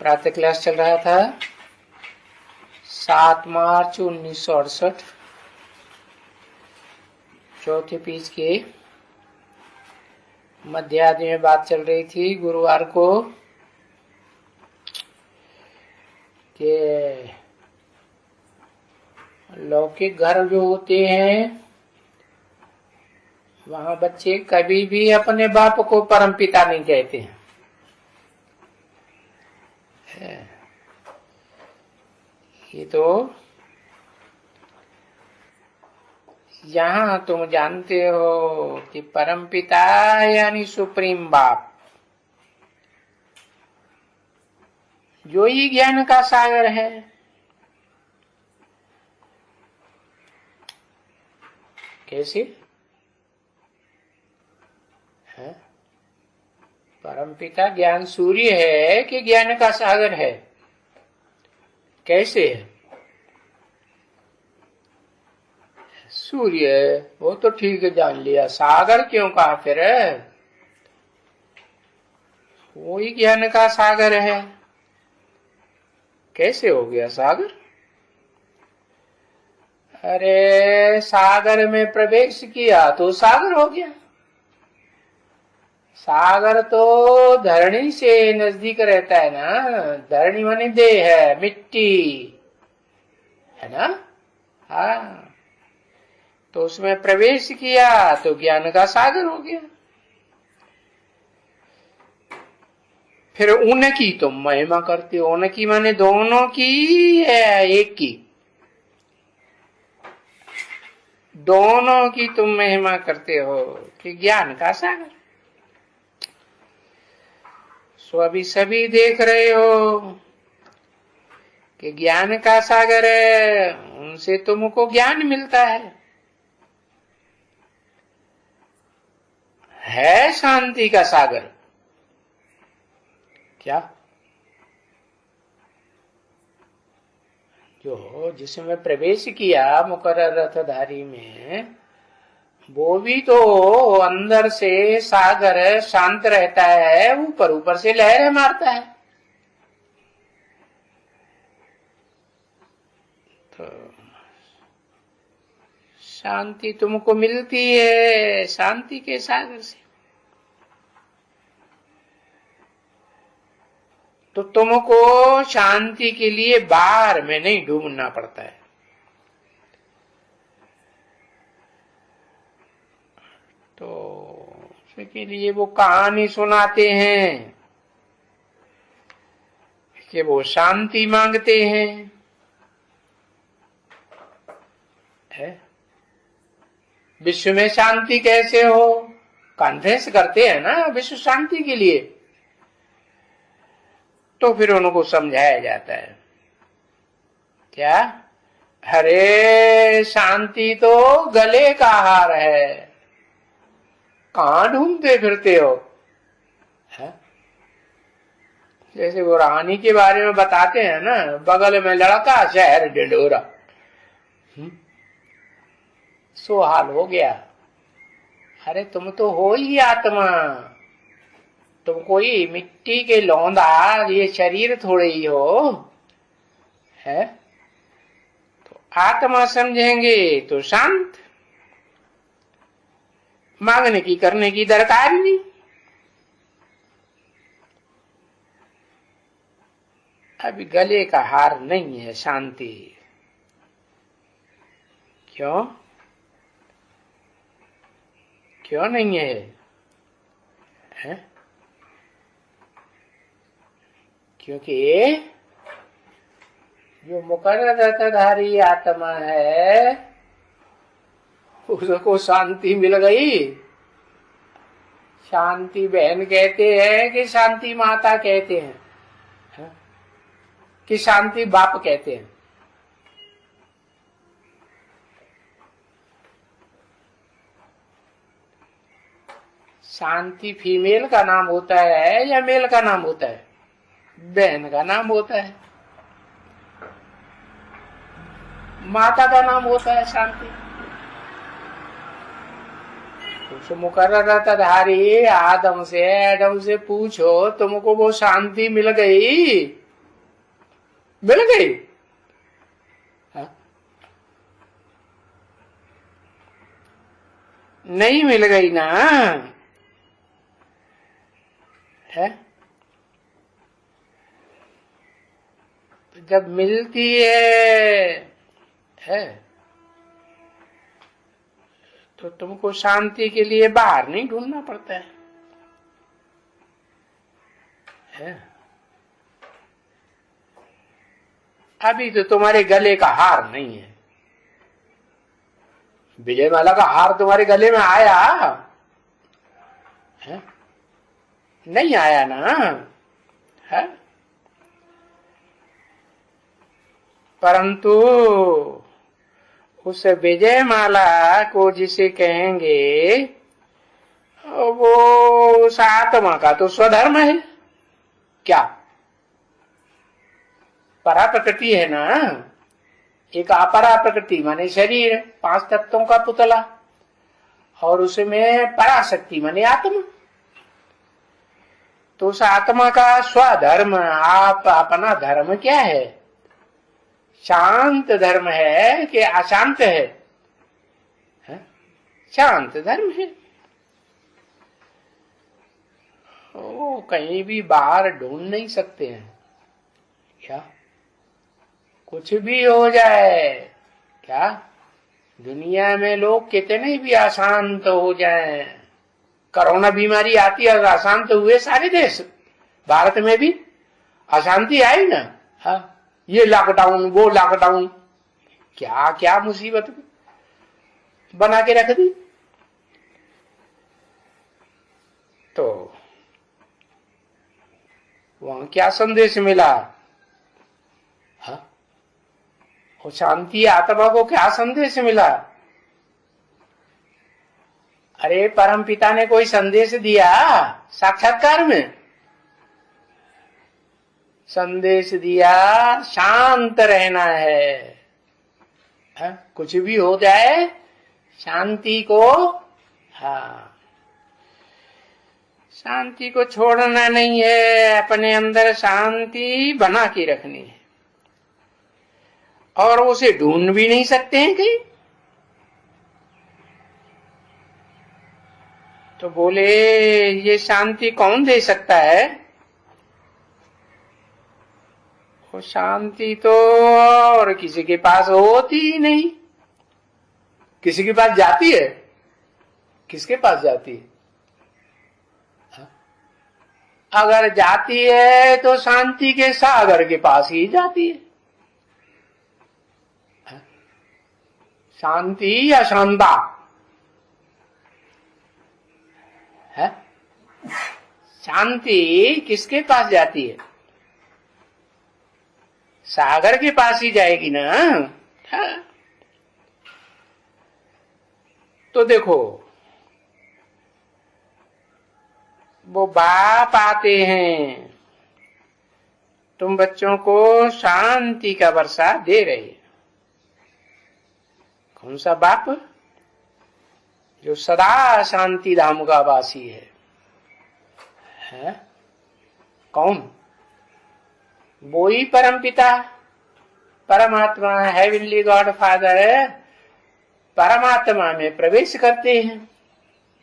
प्रातः क्लास चल रहा था 7 मार्च 1968 चौथे पेज के मध्यादि में बात चल रही थी गुरुवार को कि लौकिक घर जो होते हैं वहां बच्चे कभी भी अपने बाप को परमपिता नहीं कहते हैं। ये तो यहाँ तुम जानते हो कि परमपिता यानी सुप्रीम बाप जो ही ज्ञान का सागर है। कैसे है? परमपिता ज्ञान सूर्य है कि ज्ञान का सागर है? कैसे है? सूर्य वो तो ठीक है, जान लिया। सागर क्यों कहा फिर? वो ही ज्ञान का सागर है। कैसे हो गया सागर? अरे सागर में प्रवेश किया तो सागर हो गया। सागर तो धरणी से नजदीक रहता है ना। धरणी माने देह है, मिट्टी है ना। हाँ, तो उसमें प्रवेश किया तो ज्ञान का सागर हो गया। फिर उनकी तुम महिमा करते हो। उनकी माने दोनों की है, एक की? दोनों की तुम महिमा करते हो कि ज्ञान का सागर। सो अभी सभी देख रहे हो कि ज्ञान का सागर है, उनसे तुमको ज्ञान मिलता है शांति का सागर। क्या जो जिसमें प्रवेश किया मुकर्रर रथधारी में, वो भी तो अंदर से सागर शांत रहता है, ऊपर ऊपर से लहरें मारता है। तो शांति तुमको मिलती है शांति के सागर से। तो तुमको शांति के लिए बाहर में नहीं ढूंढना पड़ता है। तो उसके लिए वो कहानी सुनाते हैं कि वो शांति मांगते हैं। विश्व में शांति कैसे हो? कॉन्फ्रेंस करते हैं ना विश्व शांति के लिए। तो फिर उनको समझाया जाता है क्या? अरे शांति तो गले का हार है, कहां ढूंढते फिरते हो? है? जैसे वो रानी के बारे में बताते हैं ना, बगल में लड़का शहर ढिंढोरा। सो हाल हो गया। अरे तुम तो हो ही आत्मा, तुम कोई मिट्टी के लौंदा, ये शरीर थोड़े ही हो है। तो आत्मा समझेंगे तो शांत, मांगने की करने की दरकार नहीं। अभी गले का हार नहीं है शांति। क्यों? क्यों नहीं है? क्योंकि जो मुकर्रर रथधारी आत्मा है उसको शांति मिल गई। शांति बहन कहते हैं कि शांति माता कहते हैं कि शांति बाप कहते हैं? शांति फीमेल का नाम होता है या मेल का नाम होता है? बहन का नाम होता है, माता का नाम होता है शांति। उस मुकर्रर रथधारी एडम से पूछो तुमको वो शांति मिल गई? मिल गई? हाँ? नहीं मिल गई ना है। तो जब मिलती है तो तुमको शांति के लिए बाहर नहीं ढूंढना पड़ता है? अभी तो तुम्हारे गले का हार नहीं है, विजय माला का हार तुम्हारे गले में आया है? नहीं आया ना है? परंतु उस विजय माला को जिसे कहेंगे वो उस आत्मा का तो स्वधर्म है। क्या? परा प्रकृति है ना, एक अपरा प्रकृति माने शरीर, 5 तत्वों का पुतला, और उसमें पराशक्ति माने आत्मा। तो उस आत्मा का स्वधर्म, आप अपना धर्म क्या है? शांत धर्म है कि अशांत है? शांत धर्म है। ओ, कहीं भी बाहर ढूंढ नहीं सकते हैं क्या? कुछ भी हो जाए क्या, दुनिया में लोग कितने भी अशांत हो जाएं, कोरोना बीमारी आती है, अशांत हुए सारे देश, भारत में भी अशांति आई ना। हाँ, ये लॉकडाउन, वो लॉकडाउन, क्या क्या मुसीबत बना के रख दी। तो वहां क्या संदेश मिला? हाँ, और शांति आत्मा को क्या संदेश मिला? अरे परम पिता ने कोई संदेश दिया साक्षात्कार में? संदेश दिया शांत रहना है, कुछ भी हो जाए शांति को, हाँ, शांति को छोड़ना नहीं है, अपने अंदर शांति बना के रखनी है, और उसे ढूंढ भी नहीं सकते हैं कहीं। तो बोले ये शांति कौन दे सकता है? वो शांति तो और किसी के पास होती ही नहीं। किसी के पास जाती है? किसके पास जाती है? अगर जाती है तो शांति के सागर के पास ही जाती है। शांति या शांता है? शांति किसके पास जाती है? सागर के पास ही जाएगी ना। हाँ। तो देखो, वो बाप आते हैं, तुम बच्चों को शांति का वर्षा दे रहे हैं। कौन सा बाप? जो सदा शांति धाम का वासी है? कौन? वो ही परम पिता, परमात्मा, हेवनली गॉड फादर परमात्मा में प्रवेश करते हैं,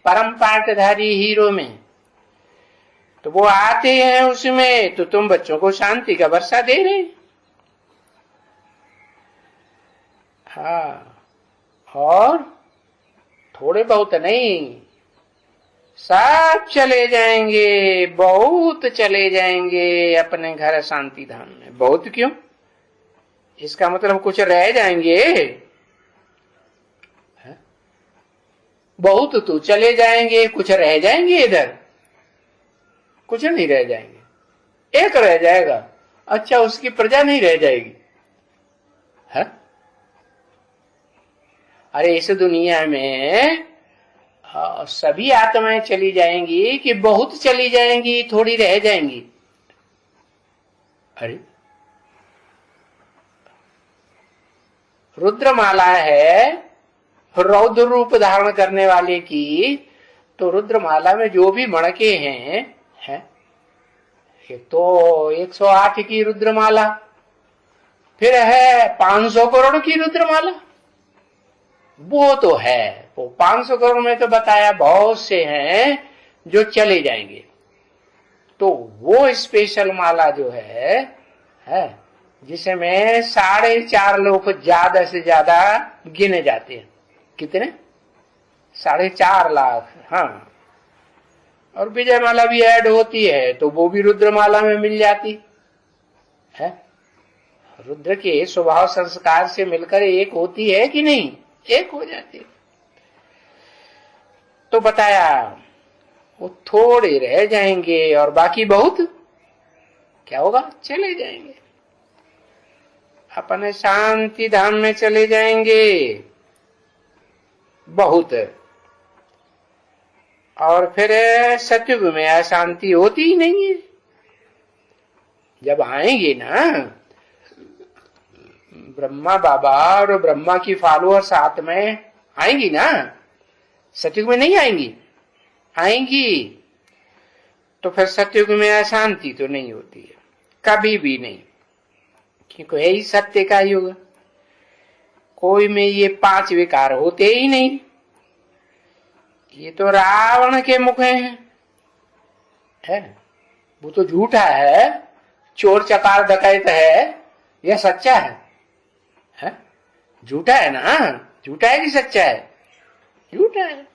परम पाठधारी हीरो में। तो वो आते हैं उसमें, तो तुम बच्चों को शांति का वर्षा दे रहे। हाँ, और थोड़े बहुत नहीं, सब चले जाएंगे, बहुत चले जाएंगे अपने घर शांति धाम में। बहुत क्यों? इसका मतलब कुछ रह जाएंगे। बहुत तो चले जाएंगे, कुछ रह जाएंगे इधर? कुछ नहीं रह जाएंगे, एक रह जाएगा। अच्छा, उसकी प्रजा नहीं रह जाएगी है? अरे इस दुनिया में सभी आत्माएं चली जाएंगी कि बहुत चली जाएंगी, थोड़ी रह जाएंगी? अरे रुद्रमाला है रौद्र रूप धारण करने वाले की, तो रुद्रमाला में जो भी मणके हैं, एक तो 108 की रुद्रमाला, फिर है 500 करोड़ की रुद्रमाला, वो तो है, वो 500 करोड़ में तो बताया बहुत से हैं जो चले जाएंगे। तो वो स्पेशल माला जो है जिसमें 4.5 लोग ज्यादा से ज्यादा गिने जाते हैं। कितने? 4.5 लाख। हाँ, और विजय माला भी ऐड होती है तो वो भी रुद्रमाला में मिल जाती है। रुद्र के स्वभाव संस्कार से मिलकर एक होती है कि नहीं? एक हो जाती है। तो बताया वो थोड़े रह जाएंगे और बाकी बहुत क्या होगा? चले जाएंगे, अपने शांति धाम में चले जाएंगे बहुत। और फिर सतयुग में अशांति होती ही नहीं है। जब आएंगे ना ब्रह्मा बाबा और ब्रह्मा की फॉलोअर साथ में आएंगी ना, सतयुग में नहीं आएंगी, आएंगी तो फिर सतयुग में अशांति तो नहीं होती है कभी भी नहीं, क्योंकि यही सत्य का युग। कोई में ये 5 विकार होते ही नहीं। ये तो रावण के मुख हैं, है वो तो झूठा है, चोर चकार डकैत है, यह सच्चा है? झूठा है ना? झूठा है कि सच्चा है? झूठा है।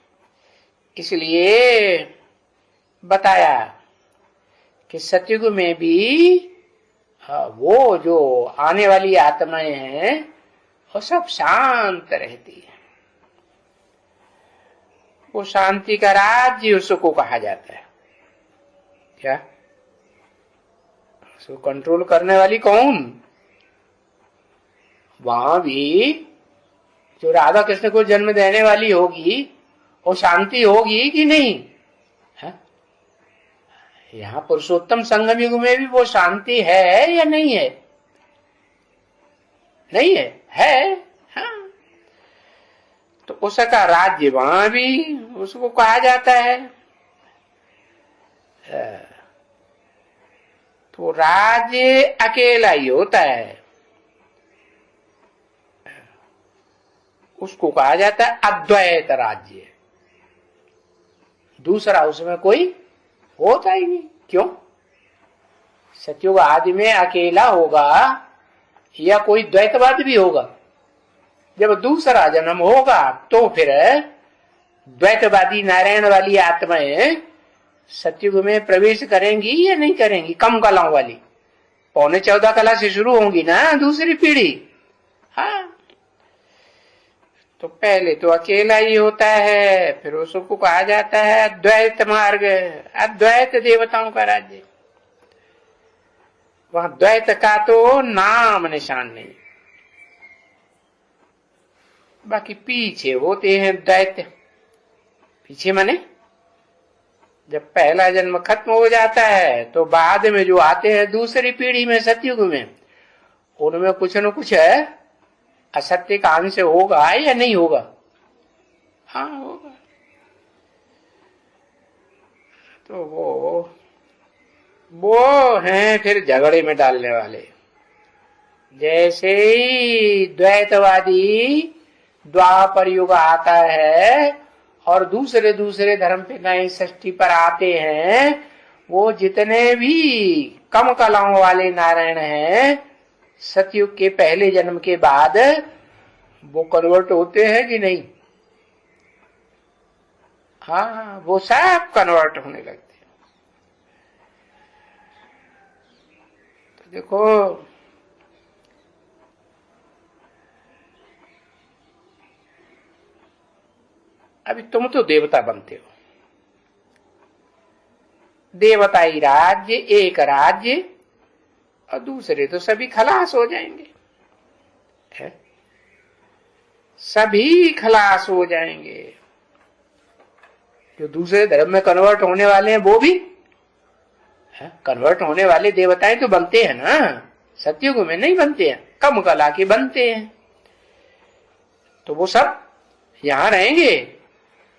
इसलिए बताया कि सतयुग में भी वो जो आने वाली आत्माएं हैं वो सब शांत रहती है। वो शांति का राज्य उसको कहा जाता है। क्या? उसको कंट्रोल करने वाली कौन? वहां भी जो राधा कृष्ण को जन्म देने वाली होगी वो शांति होगी कि नहीं? है? यहाँ पुरुषोत्तम संगम युग में भी वो शांति है या नहीं है? नहीं है, है। हाँ। तो उसका राज्य वहां भी उसको कहा जाता है। तो राज्य अकेला ही होता है, उसको कहा जाता है अद्वैत राज्य। दूसरा उसमें कोई होता ही नहीं। क्यों? सतयुग आदि में अकेला होगा या कोई द्वैतवाद भी होगा? जब दूसरा जन्म होगा तो फिर द्वैतवादी नारायण वाली आत्माएं सतयुग में प्रवेश करेंगी या नहीं करेंगी? कम कलाओं वाली 14.25 कला से शुरू होंगी ना दूसरी पीढ़ी। हाँ, तो पहले तो अकेला ही होता है, फिर उसको कहा जाता है अद्वैत मार्ग, अद्वैत देवताओं का राज्य। वहां द्वैत का तो नाम निशान नहीं। बाकी पीछे होते हैं द्वैत। पीछे माने जब पहला जन्म खत्म हो जाता है तो बाद में जो आते हैं दूसरी पीढ़ी में सतयुग में, उनमें कुछ न कुछ है असत्य का अंश होगा या नहीं होगा? हाँ, होगा। तो वो हैं फिर झगड़े में डालने वाले। जैसे ही द्वैतवादी द्वापर युग आता है और दूसरे दूसरे धर्म पे नए षष्ठी पर आते हैं, वो जितने भी कम कलाओं वाले नारायण हैं सतयुग के पहले जन्म के बाद वो कन्वर्ट होते हैं कि नहीं? हाँ, वो सब कन्वर्ट होने लगते हैं। तो देखो अभी तुम तो देवता बनते हो, देवताई राज्य एक राज्य, और दूसरे तो सभी खलास हो जाएंगे, है? सभी खलास हो जाएंगे। जो दूसरे धर्म में कन्वर्ट होने वाले हैं वो भी कन्वर्ट होने वाले देवताएं तो बनते हैं ना, सतयुग में नहीं बनते हैं, कम कला के बनते हैं। तो वो सब यहां रहेंगे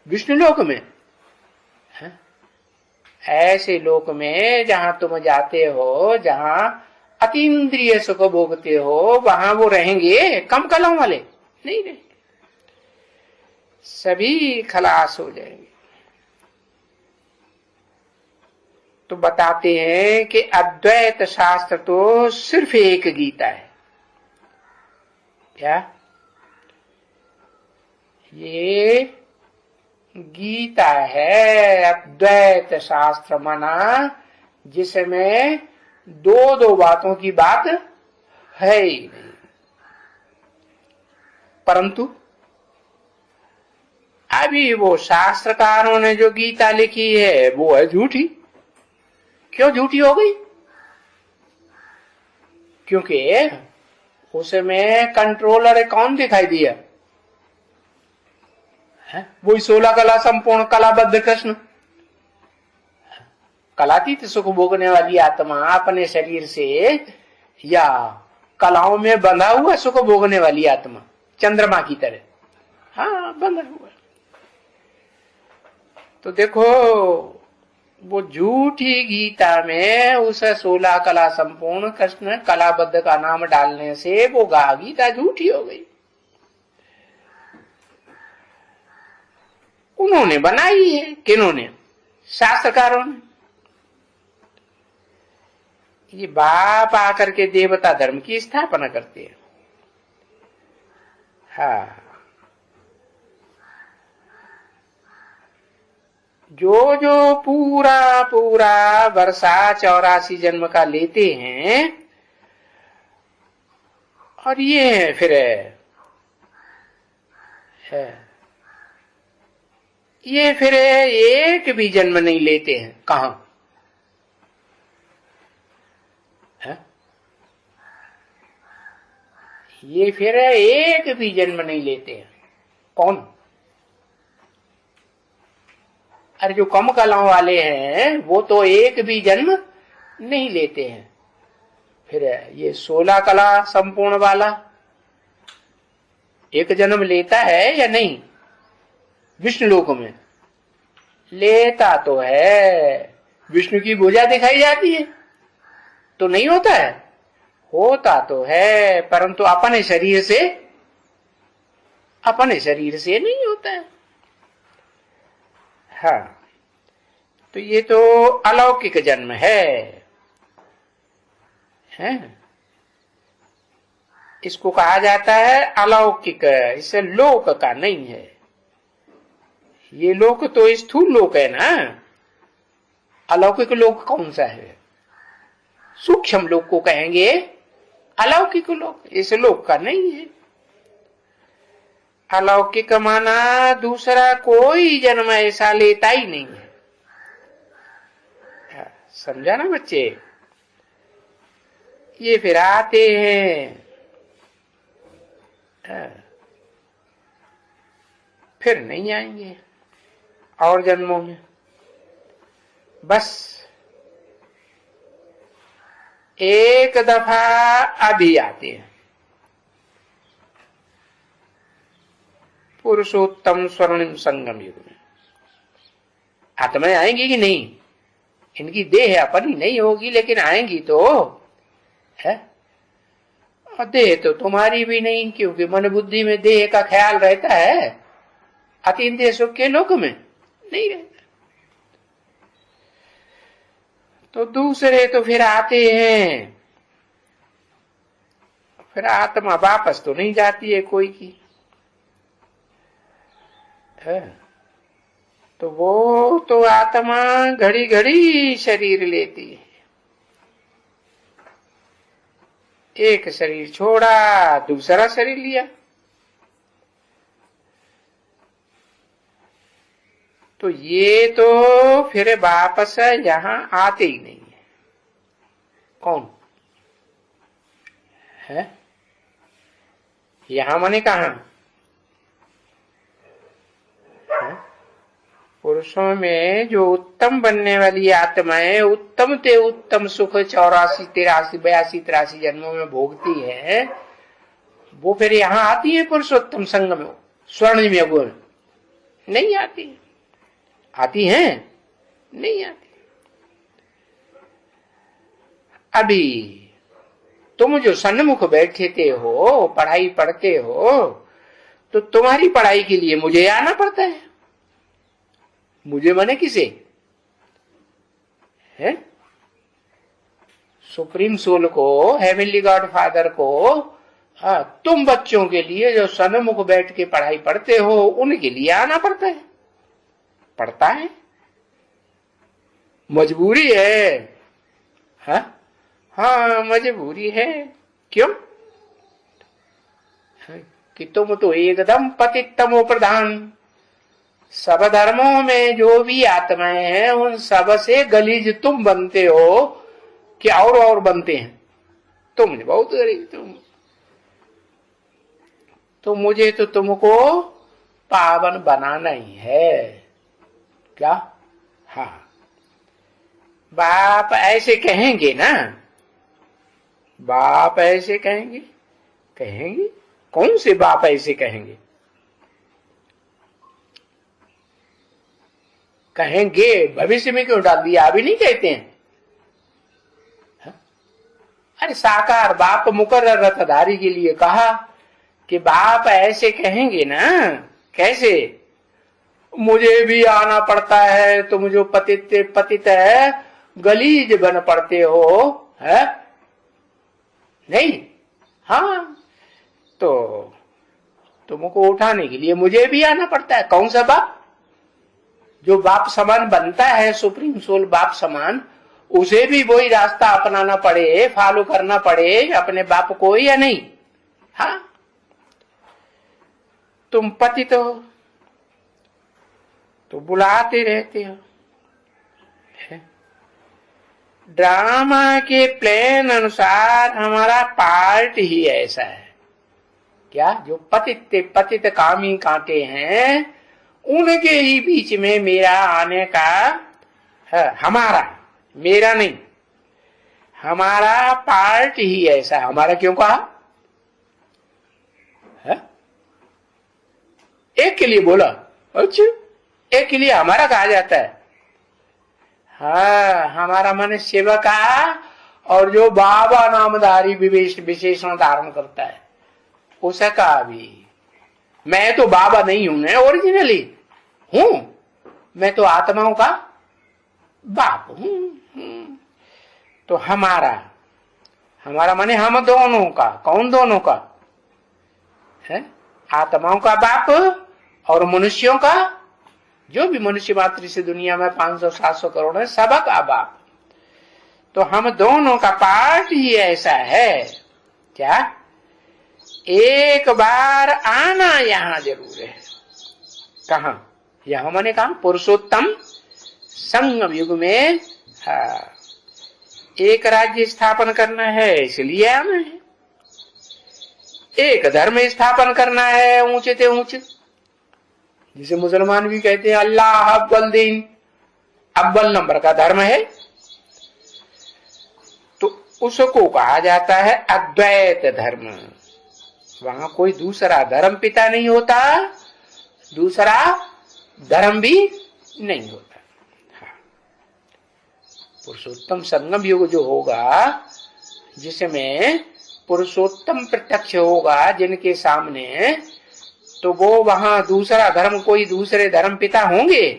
विष्णु लोक में, है? ऐसे लोक में जहां तुम जाते हो जहां अतीन्द्रिय सुख भोगते हो, वहां वो रहेंगे कम कलाओं वाले? नहीं रहेंगे, सभी खलास हो जाएंगे। तो बताते हैं कि अद्वैत शास्त्र तो सिर्फ एक गीता है। क्या? ये गीता है, अद्वैत शास्त्र माना जिसमें दो दो बातों की बात है ही नहीं। परंतु अभी वो शास्त्रकारों ने जो गीता लिखी है वो है झूठी। क्यों झूठी हो गई? क्योंकि उसमें कंट्रोलर कौन दिखाई दिया? वही 16 कला संपूर्ण कलाबद्ध कृष्ण। कलातीत सुख भोगने वाली आत्मा अपने शरीर से, या कलाओं में बंधा हुआ सुख भोगने वाली आत्मा चंद्रमा की तरह, हाँ बंधा हुआ। तो देखो वो झूठी गीता में उस 16 कला संपूर्ण कृष्ण कलाबद्ध का नाम डालने से वो गीता झूठी हो गई। उन्होंने बनाई है। किन्होंने? शास्त्रकारों ने। ये बाप आकर के देवता धर्म की स्थापना करते हैं। हाँ, जो जो पूरा पूरा वर्षा 84 जन्म का लेते हैं, और ये फिर एक भी जन्म नहीं लेते हैं। कहां? ये फिर एक भी जन्म नहीं लेते हैं। कौन? अरे जो कम कलाओं वाले हैं वो तो एक भी जन्म नहीं लेते हैं। फिर ये 16 कला संपूर्ण वाला एक जन्म लेता है या नहीं? विष्णु लोक में लेता तो है। विष्णु की भुजा दिखाई जाती है तो नहीं होता है? होता तो है, परंतु अपने शरीर से नहीं होता है। हाँ, तो ये तो अलौकिक जन्म है। इसको कहा जाता है अलौकिक, इसे लोक का नहीं है। ये लोक तो स्थूल लोक है ना, अलौकिक लोक कौन सा है? सूक्ष्म लोक को कहेंगे अलौकिक लोक, इस लोक का नहीं है। अलौकिक माना दूसरा कोई जन्म ऐसा लेता ही नहीं है। समझा ना बच्चे? ये फिर आते हैं, फिर नहीं आएंगे और जन्मों में। बस एक दफा अभी आते हैं पुरुषोत्तम स्वर्णिम संगम युग में। आत्माएं आएंगी कि नहीं? इनकी देह अपनी नहीं होगी लेकिन आएंगी तो है। और देह तो तुम्हारी भी नहीं, क्योंकि मन बुद्धि में देह का ख्याल रहता है, अतीन्द्रिय सुख के लोक में नहीं रहता। तो दूसरे तो फिर आते हैं, फिर आत्मा वापस तो नहीं जाती है कोई की है। तो वो तो आत्मा घड़ी घड़ी शरीर लेती है। एक शरीर छोड़ा, दूसरा शरीर लिया। तो ये तो फिर वापस यहां आते ही नहीं है। कौन है? यहां माने कहां? पुरुषों में जो उत्तम बनने वाली आत्माएं उत्तम ते उत्तम सुख 84, 83, 82, 83 जन्मों में भोगती है, वो फिर यहां आती है पुरुषोत्तम संग में, स्वर्णिम युग में नहीं आती। आती हैं? नहीं आती। अभी तुम जो सन्मुख बैठते हो, पढ़ाई पढ़ते हो, तो तुम्हारी पढ़ाई के लिए मुझे आना पड़ता है। मुझे माने किसे है? सुप्रीम सोल को, हेवनली गॉड फादर को। तुम बच्चों के लिए जो सन्मुख बैठ के पढ़ाई पढ़ते हो, उनके लिए आना पड़ता है। पड़ता है, मजबूरी है। हाँ मजबूरी है। क्यों? कि तुम तो एकदम पतित तमो प्रधान, सब धर्मों में जो भी आत्माएं हैं उन सब से गलीज तुम बनते हो कि और बनते हैं। तुम बहुत गरीब तो मुझे तो तुमको पावन बनाना ही है। क्या? हाँ, बाप ऐसे कहेंगे ना, बाप ऐसे कहेंगे। कहेंगे? कौन से बाप ऐसे कहेंगे? कहेंगे, भविष्य में क्यों डाल दिया? अभी नहीं कहते हैं। अरे साकार बाप मुकर्रर रथधारी के लिए कहा कि बाप ऐसे कहेंगे ना। कैसे? मुझे भी आना पड़ता है, तुम जो पतित है गलीज बन पड़ते हो, है नहीं? हाँ, तो तुमको उठाने के लिए मुझे भी आना पड़ता है। कौन सा बाप? जो बाप समान बनता है, सुप्रीम सोल बाप समान, उसे भी वही रास्ता अपनाना पड़े, फॉलो करना पड़े अपने बाप को, या नहीं? हाँ, तुम पतित हो तो बुलाते रहते हो। ड्रामा के प्लान अनुसार हमारा पार्ट ही ऐसा है। क्या? जो पतित कामी कांटे हैं, उनके ही बीच में मेरा आने का है। हमारा, मेरा नहीं, हमारा पार्ट ही ऐसा है। हमारा क्यों कहा है? एक के लिए बोला, अच्छा, एक के लिए हमारा कहा जाता है। हाँ, हमारा मन सेवक का, और जो बाबा नामधारी विशेषण धारण करता है उसका भी। मैं तो बाबा नहीं हूं, मैं ओरिजिनली हूं, मैं तो आत्माओं का बाप हूं। तो हमारा माने हम दोनों का। कौन दोनों का है? आत्माओं का बाप और मनुष्यों का, जो भी मनुष्य मात्र से दुनिया में 500-700 करोड़ है, सबका बाप। तो हम दोनों का पार्ट ही ऐसा है। क्या? एक बार आना यहां जरूर है। कहा? यहां मैंने कहा पुरुषोत्तम संगम युग में। हाँ, एक राज्य स्थापन करना है, इसलिए आना है। एक धर्म स्थापन करना है, ऊंचे से ऊंचे, जिसे मुसलमान भी कहते हैं अल्लाह अव्वल दीन, अव्वल नंबर का धर्म है। तो उसको कहा जाता है अद्वैत धर्म। वहां कोई दूसरा धर्म पिता नहीं होता, दूसरा धर्म भी नहीं होता। हाँ। पुरुषोत्तम संगम युग जो होगा, जिसमें पुरुषोत्तम प्रत्यक्ष होगा जिनके सामने, तो वो वहां दूसरा धर्म, कोई दूसरे धर्म पिता होंगे?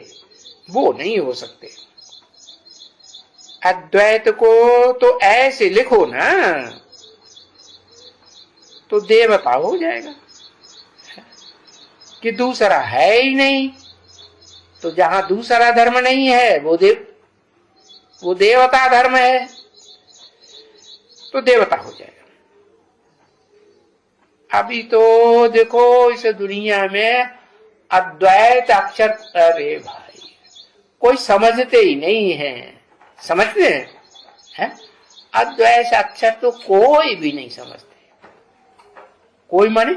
वो नहीं हो सकते। अद्वैत को तो ऐसे लिखो ना, तो देवता हो जाएगा कि दूसरा है ही नहीं। तो जहां दूसरा धर्म नहीं है वो देवता धर्म है, तो देवता हो जाएगा। अभी तो देखो इस दुनिया में अद्वैत अक्षर, अरे भाई कोई समझते ही नहीं है। समझते हैं? अद्वैत अक्षर तो कोई भी नहीं समझते। कोई माने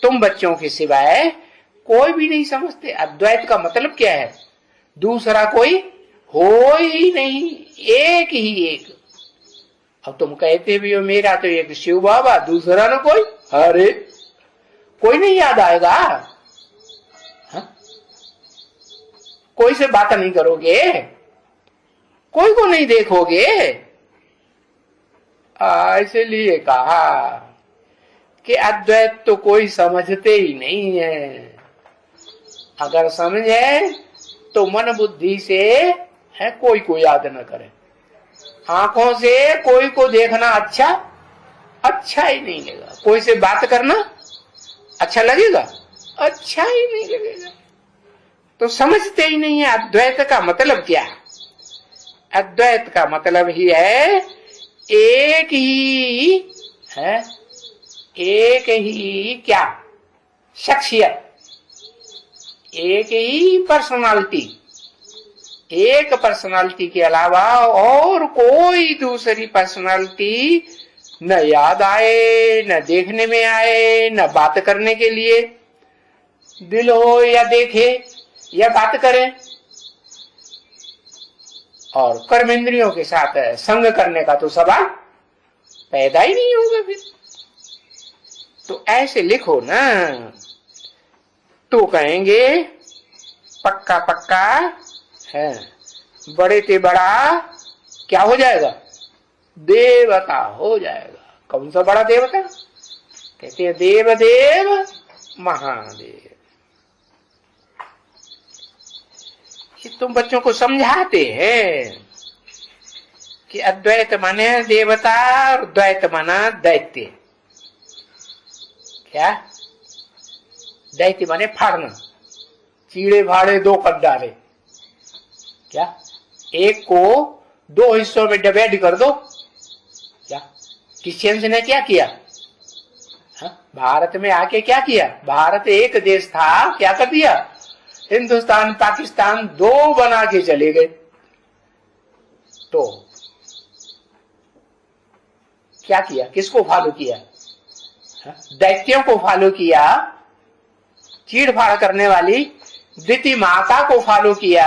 तुम बच्चों के सिवाय कोई भी नहीं समझते। अद्वैत का मतलब क्या है? दूसरा कोई हो ही नहीं, एक ही एक। अब तुम कहते भी हो मेरा तो एक शिव बाबा, दूसरा ना कोई। अरे कोई नहीं याद आएगा? हा? कोई से बात नहीं करोगे? कोई को नहीं देखोगे? इसलिए कहा कि अद्वैत तो कोई समझते ही नहीं है। अगर समझे तो मन बुद्धि से है कोई को याद न करे, आंखों से कोई को देखना अच्छा ही नहीं लगेगा, कोई से बात करना अच्छा लगेगा, अच्छा ही नहीं लगेगा। तो समझते ही नहीं है अद्वैत का मतलब क्या है। अद्वैत का मतलब ही है एक ही है, एक ही क्या शख्सियत, एक ही पर्सनालिटी, एक पर्सनालिटी के अलावा और कोई दूसरी पर्सनालिटी न याद आए, न देखने में आए, न बात करने के लिए दिल हो या देखे या बात करे, और कर्मेंद्रियों के साथ संग करने का तो सवाल पैदा ही नहीं होगा फिर। तो ऐसे लिखो ना तो कहेंगे पक्का पक्का है, बड़े से बड़ा क्या हो जाएगा, देवता हो जाएगा। कौन सा बड़ा देवता? कहते हैं देवदेव महादेव। तुम बच्चों को समझाते हैं कि अद्वैत माने देवता और द्वैत माना दैत्य। क्या दैत्य माने फाड़ना, चीड़े भाड़े दो कर डाले, क्या एक को दो हिस्सों में डिवाइड कर दो। क्या क्रिश्चियंस ने क्या किया? भारत में आके क्या किया? भारत एक देश था, क्या कर दिया? हिंदुस्तान पाकिस्तान दो बना के चले गए। तो क्या किया? किसको फॉलो किया? दैत्यों को फॉलो किया, चीड़ फाड़ करने वाली दिति माता को फॉलो किया,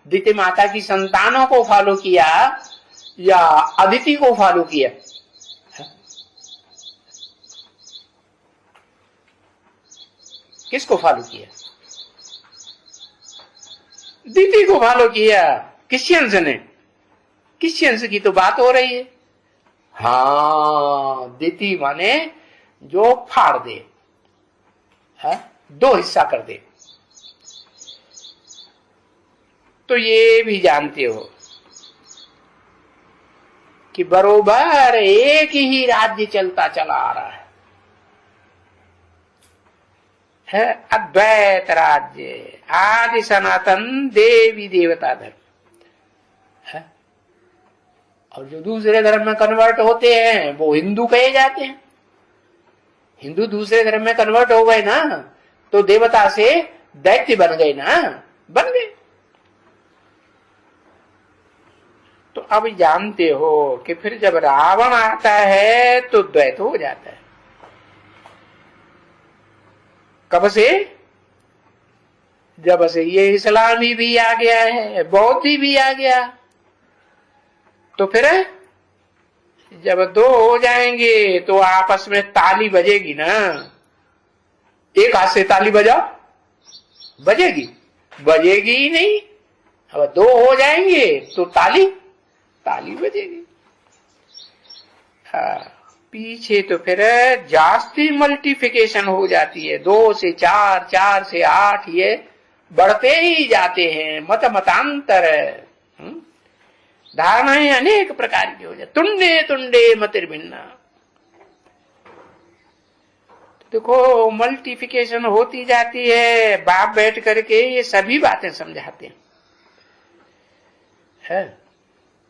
दिति माता की संतानों को फॉलो किया, या अदिति को फॉलो किया? किसको फॉलो किया? दिति को फॉलो किया क्रिश्चियंस ने। क्रिश्चियंस की तो बात हो रही है। हाँ, दिति माने जो फाड़ दे, है दो हिस्सा कर दे। तो ये भी जानते हो कि बरोबर एक ही राज्य चलता चला आ रहा है अद्वैत राज्य, आदि सनातन देवी देवता धर्म है। और जो दूसरे धर्म में कन्वर्ट होते हैं वो हिंदू कहे जाते हैं। हिंदू दूसरे धर्म में कन्वर्ट हो गए ना तो देवता से दैत्य बन गए ना, बन गए। तो अब जानते हो कि फिर जब रावण आता है तो द्वैत हो जाता है। कब से? जब से ये इस्लामी भी आ गया है, बौद्धी भी आ गया, तो फिर जब दो हो जाएंगे तो आपस में ताली बजेगी ना। एक हाथ से ताली बजाओ, बजेगी? बजेगी ही नहीं। अब दो हो जाएंगे तो ताली बजेगी। हाँ, पीछे तो फिर जास्ती मल्टीप्लिकेशन हो जाती है। 2 से 4, 4 से 8, ये बढ़ते ही जाते हैं। मतांतर धारणाएं अनेक प्रकार की हो जाती। तुंडे तुंडे मतिर्भिन्ना। देखो मल्टीप्लिकेशन होती जाती है। बाप बैठ करके ये सभी बातें समझाते हैं,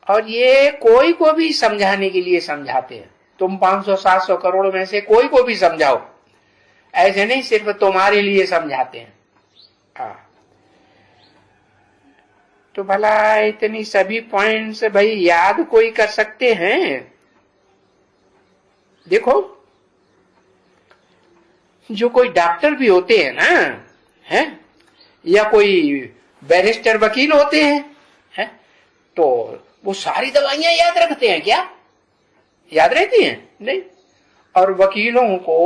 और ये कोई को भी समझाने के लिए समझाते हैं। तुम 500-700 करोड़ में से कोई को भी समझाओ, ऐसे नहीं सिर्फ तुम्हारे लिए समझाते हैं। हाँ, तो भला इतनी सभी पॉइंट्स भाई याद कोई कर सकते हैं? देखो जो कोई डॉक्टर भी होते हैं ना, है या कोई बैरिस्टर वकील होते हैं, है तो वो सारी दवाइयां याद रखते हैं क्या? याद रहती हैं? नहीं। और वकीलों को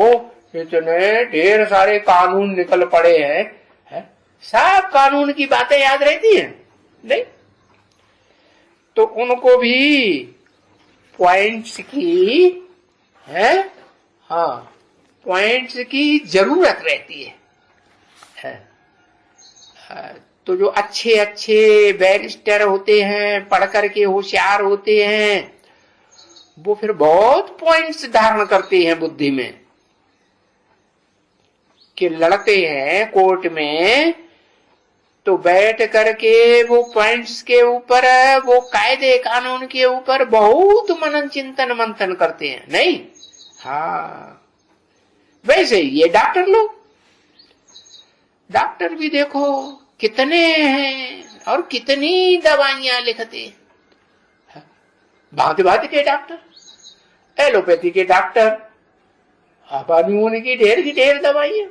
इतने ढेर सारे कानून निकल पड़े हैं, है? सब कानून की बातें याद रहती हैं? नहीं। तो उनको भी पॉइंट्स की है, हाँ, पॉइंट्स की जरूरत रहती है। तो जो अच्छे अच्छे बैरिस्टर होते हैं, पढ़ करके होशियार होते हैं, वो फिर बहुत पॉइंट्स धारण करते हैं बुद्धि में, कि लड़ते हैं कोर्ट में तो बैठ करके वो पॉइंट्स के ऊपर, वो कायदे कानून के ऊपर बहुत मनन चिंतन मंथन करते हैं, नहीं? हाँ, वैसे ही ये डॉक्टर लोग, डॉक्टर भी देखो कितने हैं और कितनी दवाइयां लिखते हैं। भांति भांति के डॉक्टर, एलोपैथी के डॉक्टर, हापानी उनकी ढेर की ढेर दवाइयां,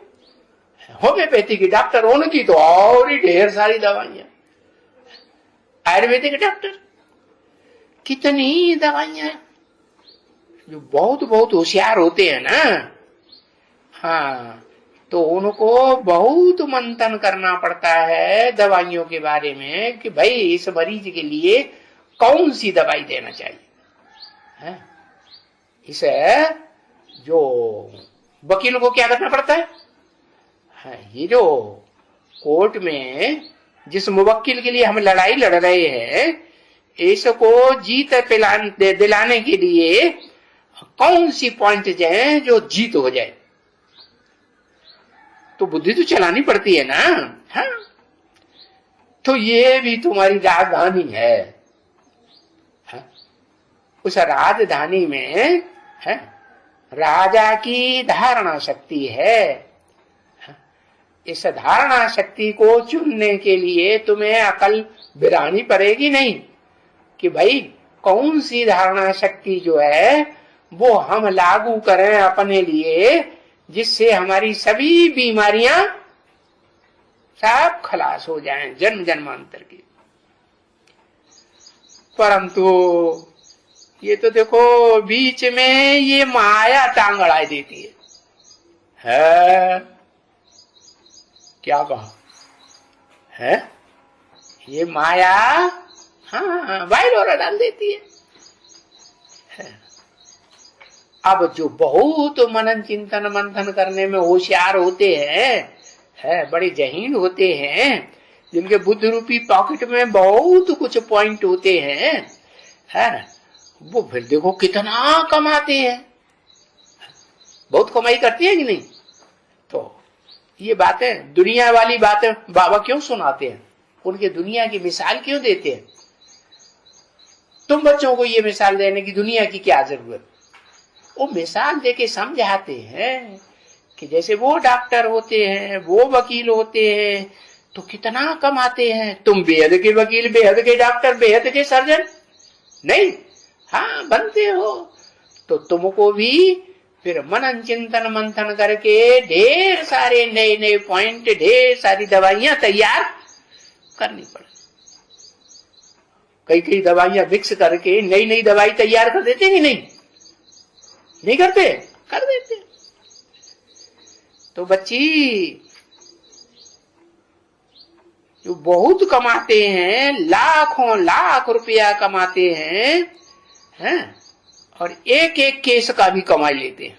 होम्योपैथी की डॉक्टर उनकी तो और ही ढेर सारी दवाइयां, आयुर्वेदिक डॉक्टर कितनी दवाइयां, जो बहुत बहुत होशियार होते हैं ना, हाँ, तो उनको बहुत मंथन करना पड़ता है दवाइयों के बारे में कि भाई इस मरीज के लिए कौन सी दवाई देना चाहिए। इसे जो वकील को क्या करना पड़ता है, ये जो कोर्ट में जिस मुवक्किल के लिए हम लड़ाई लड़ रहे हैं, इसको जीत दिलाने के लिए कौन सी पॉइंट है जो जीत हो जाए, तो बुद्धि तो चलानी पड़ती है ना। हाँ, तो ये भी तुम्हारी राजधानी है। हाँ? उस राजधानी में है राजा की धारणा शक्ति है। हाँ? इस धारणा शक्ति को चुनने के लिए तुम्हें अकल बिरानी पड़ेगी, नहीं कि भाई कौन सी धारणा शक्ति जो है वो हम लागू करें अपने लिए, जिससे हमारी सभी बीमारियां सब खलास हो जाएं जन्म जन्मांतर की। परंतु ये तो देखो बीच में ये माया टांग अड़ा देती है? क्या कहा है? ये माया हाँ वाइल डाल देती है। अब जो बहुत मनन चिंतन मंथन करने में होशियार होते हैं, बड़े जहीन होते हैं, जिनके बुद्ध रूपी पॉकेट में बहुत कुछ पॉइंट होते हैं, है वो फिर देखो कितना कमाते हैं, बहुत कमाई करती है कि नहीं। तो ये बातें, दुनिया वाली बातें बाबा क्यों सुनाते हैं, उनके दुनिया की मिसाल क्यों देते हैं? तुम बच्चों को ये मिसाल देने की दुनिया की क्या जरूरत? वो मिसाल देके समझाते हैं कि जैसे वो डॉक्टर होते हैं, वो वकील होते हैं, तो कितना कमाते हैं। तुम बेहद के वकील, बेहद के डॉक्टर, बेहद के सर्जन नहीं, हाँ बनते हो, तो तुमको भी फिर मनन चिंतन मंथन करके ढेर सारे नए नए पॉइंट, ढेर सारी दवाइयां तैयार करनी पड़े। कई कई दवाइयां मिक्स करके नई नई दवाई तैयार कर देते कि नहीं करते? कर देते। तो बच्ची जो बहुत कमाते हैं, लाखों लाख रुपया कमाते हैं, और एक एक केस का भी कमाई लेते हैं,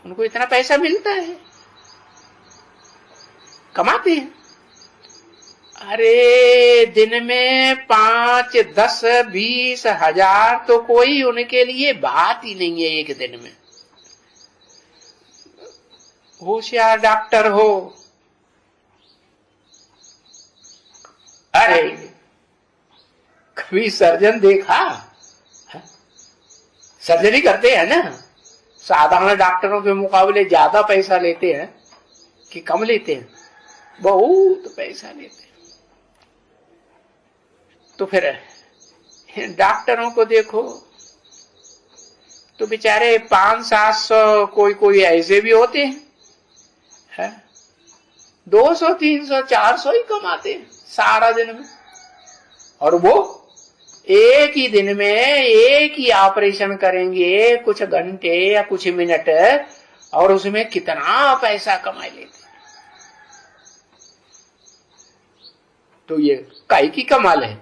उनको इतना पैसा मिलता है, कमाते हैं। अरे दिन में 5, 10, 20 हजार तो कोई उनके लिए बात ही नहीं है एक दिन में। होशियार डॉक्टर हो, अरे कभी सर्जन देखा? सर्जरी करते हैं ना, साधारण डॉक्टरों के मुकाबले ज्यादा पैसा लेते हैं कि कम लेते हैं? बहुत पैसा लेते हैं। तो फिर डॉक्टरों को देखो तो बेचारे 500-700, कोई ऐसे भी होते हैं 200, 300, 400 ही कमाते हैं सारा दिन में, और वो एक ही दिन में एक ही ऑपरेशन करेंगे, कुछ घंटे या कुछ मिनट, और उसमें कितना पैसा कमा लेते। तो ये काहे की कमाल है?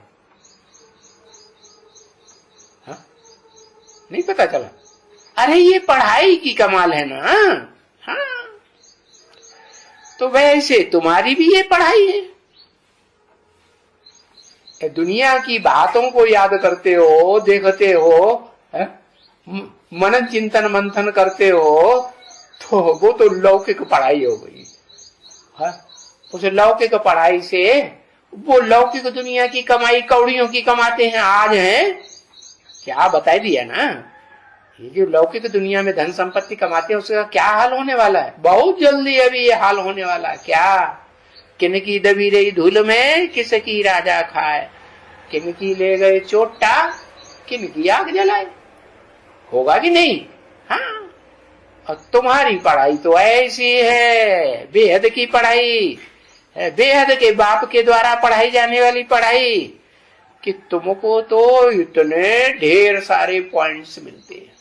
नहीं पता चला? अरे ये पढ़ाई की कमाल है ना। हाँ, तो वैसे तुम्हारी भी ये पढ़ाई है। दुनिया की बातों को याद करते हो, देखते हो, मनन चिंतन मंथन करते हो, तो वो तो लौकिक पढ़ाई हो गई। उस लौकिक पढ़ाई से वो लौकिक दुनिया की कमाई कौड़ियों की कमाते हैं आज हैं, क्या बता दिया ना। ये जो लौकिक दुनिया में धन संपत्ति कमाते हैं उसका क्या हाल होने वाला है, बहुत जल्दी अभी ये हाल होने वाला है। क्या किनकी दबी रही धूल में किसकी राजा खाए, किनकी ले गए चोटा किनकी आग जलाए, होगा कि नहीं? हाँ, और तुम्हारी पढ़ाई तो ऐसी है, बेहद की पढ़ाई, बेहद के बाप के द्वारा पढ़ाई जाने वाली पढ़ाई कि तुमको तो इतने ढेर सारे पॉइंट्स मिलते हैं।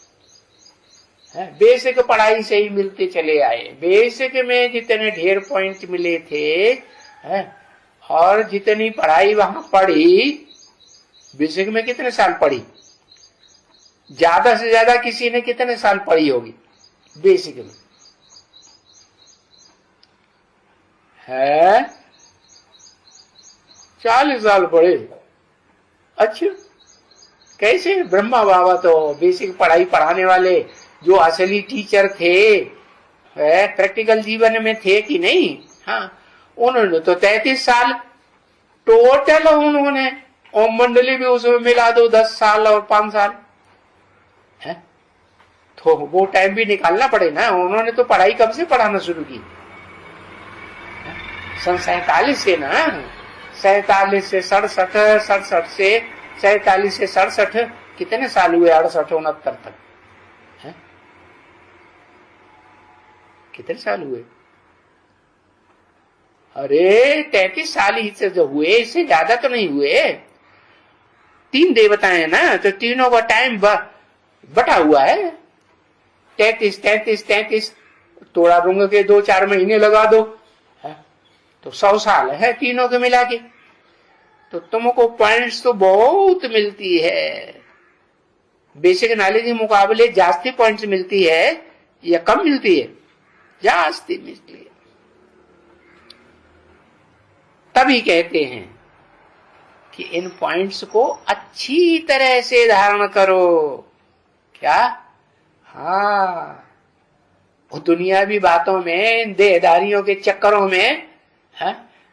बेसिक पढ़ाई से ही मिलते चले आए। बेसिक में जितने ढेर पॉइंट मिले थे, और जितनी पढ़ाई वहां पढ़ी, बेसिक में कितने साल पढ़ी? ज्यादा से ज्यादा किसी ने कितने साल पढ़ी होगी बेसिक में? है 40 साल पढ़े। अच्छा, कैसे? ब्रह्मा बाबा तो बेसिक पढ़ाई पढ़ाने वाले जो असली टीचर थे, प्रैक्टिकल जीवन में थे कि नहीं? हाँ, उन्होंने तो 33 साल टोटल, उन्होंने ओम मंडली भी उसमें मिला दो 10 साल और 5 साल है, तो वो टाइम भी निकालना पड़े ना। उन्होंने तो पढ़ाई कब से पढ़ाना शुरू की? सन 47 से ना, 47 से 67, 67 से 47 से 67, कितने साल हुए? 68 69 तक है? कितने साल हुए? अरे 33 साल ही से जो हुए, इससे ज्यादा तो नहीं हुए। 3 देवताएं हैं ना, तो तीनों का टाइम बटा हुआ है। 33 33 33, तोड़ा रूंग के 2-4 महीने लगा दो, तो 100 साल है तीनों के मिला के। तो तुमको पॉइंट्स तो बहुत मिलती है। बेसिक नॉलेज के मुकाबले जास्ती पॉइंट्स मिलती है या कम मिलती है? जास्ती मिलती है। तभी कहते हैं कि इन पॉइंट्स को अच्छी तरह से धारण करो। क्या? हाँ, वो दुनियावी बातों में, देहदारियों के चक्करों में,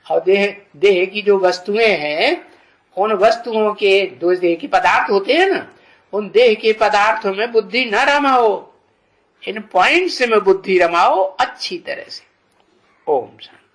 और देह की जो वस्तुएं हैं, उन वस्तुओं के, दो देह के पदार्थ होते हैं ना, उन देह के पदार्थों में बुद्धि न रमाओ, इन पॉइंट्स में बुद्धि रमाओ अच्छी तरह से। ओम शांति।